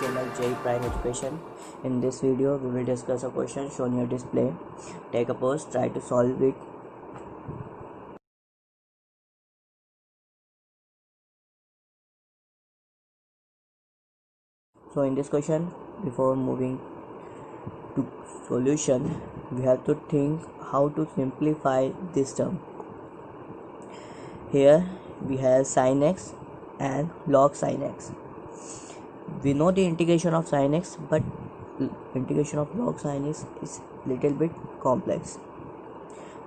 channel J Prime Education. In this video, we will discuss a question shown in your display. Take a pause, try to solve it. So in this question, before moving to solution, we have to think how to simplify this term. Here we have sin x and log sin x. We know the integration of sin x, but integration of log sin is little bit complex.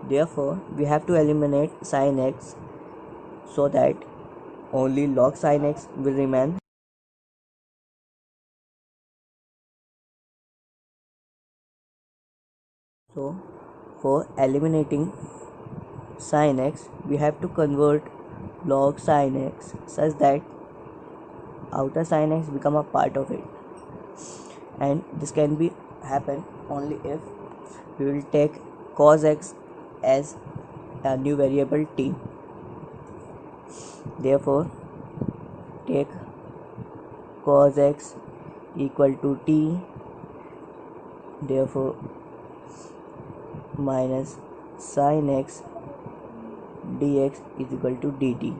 Therefore, we have to eliminate sin x so that only log sin x will remain. So, for eliminating sin x, we have to convert log sin x such that outer sin x become a part of it, and this can be happen only if we will take cos x as a new variable t. Therefore, take cos x equal to t. Therefore, minus sin x dx is equal to dt,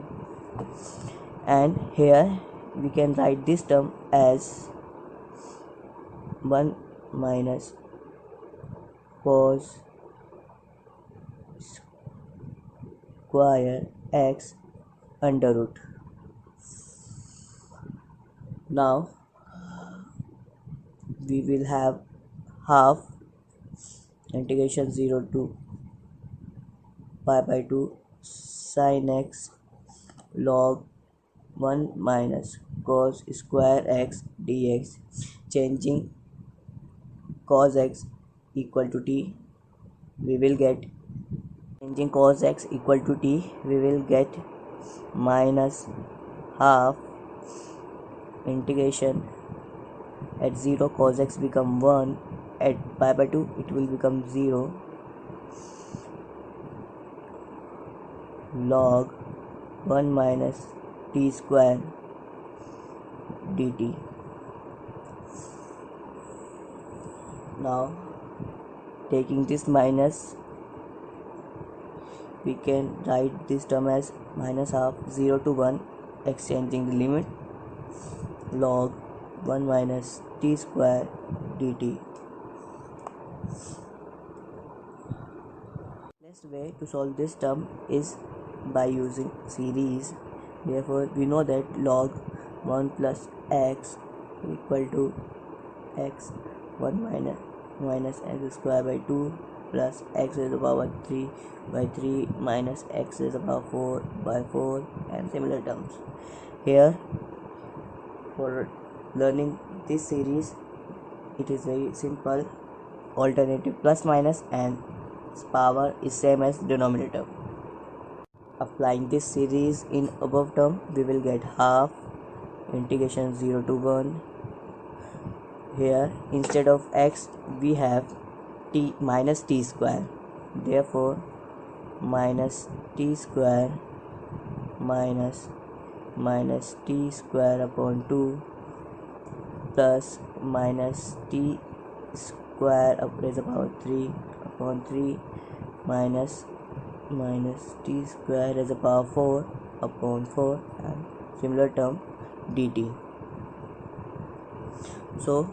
and here we can write this term as 1 minus cos square x under root. Now we will have half integration 0 to pi by 2 sin x log 1 minus cos square x dx. Changing cos x equal to t, we will get minus half integration at 0 cos x become 1, at pi by 2 it will become 0 log 1 minus t square dt. Now taking this minus, we can write this term as minus half 0 to 1, exchanging the limit, log 1 minus t square dt. Best way to solve this term is by using series. Therefore, we know that log 1 plus x equal to x 1 minus x square by 2 plus x raised to the power 3 by 3 minus x raised to the power 4 by 4, and similar terms. Here, for learning this series, it is very simple. Alternative plus minus and power is same as denominator. Applying this series in above term, we will get half integration 0 to 1. Here, instead of x, we have t minus t square. Therefore, minus t square minus t square upon 2 plus minus t square raised to the power 3 upon 3 minus t square raised to the power 4 upon 4, and similar term dt. So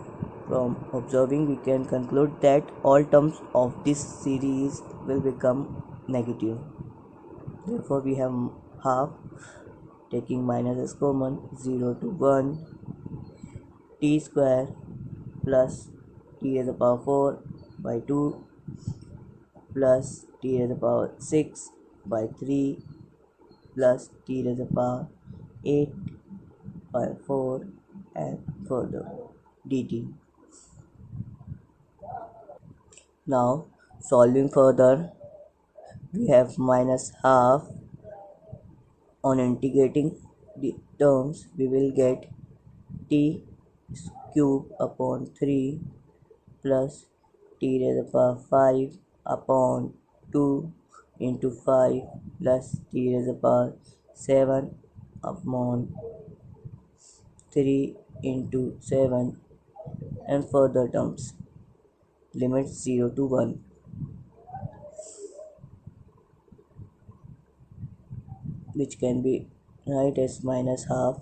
from observing, we can conclude that all terms of this series will become negative. Therefore, we have half, taking minus as common, 0 to 1, t square plus t raised to the power 4 by 2 plus t raised to the power 6 by 3 plus t raised to the power 8 by 4, and further dt. Now solving further, we have minus half. On integrating the terms, we will get t cube upon 3 plus t raised to the power 5 upon 2 into 5 plus t raised to the power 7 upon 3 into 7 and further terms. Limits 0 to 1. Which can be write as minus half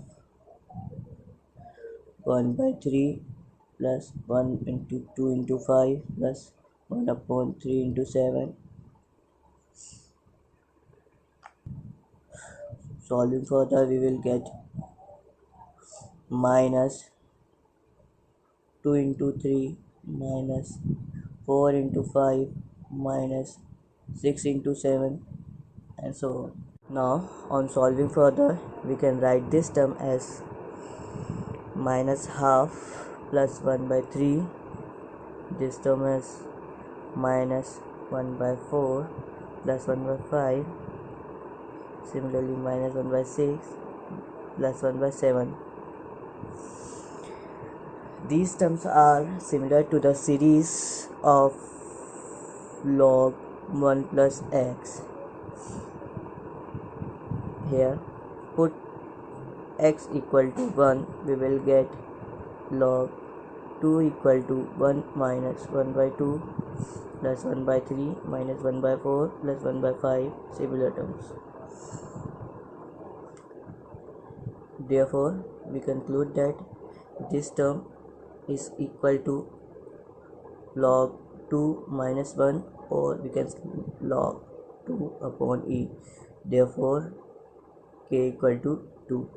1 by 3 plus 1 into 2 into 5 plus 1 upon 3 into 7. Solving further, we will get minus 2 into 3 minus 4 into 5 minus 6 into 7 and so on. Now on solving further, we can write this term as minus half plus 1 by 3. This term is minus 1 by 4 plus 1 by 5. Similarly, minus 1 by 6 plus 1 by 7. These terms are similar to the series of log 1 plus x. Here, put x equal to 1, we will get log 2 equal to 1 minus 1 by 2 plus 1 by 3 minus 1 by 4 plus 1 by 5, similar terms. Therefore, we conclude that this term is equal to log 2 minus 1, or we can say log 2 upon e. Therefore, k equal to 2.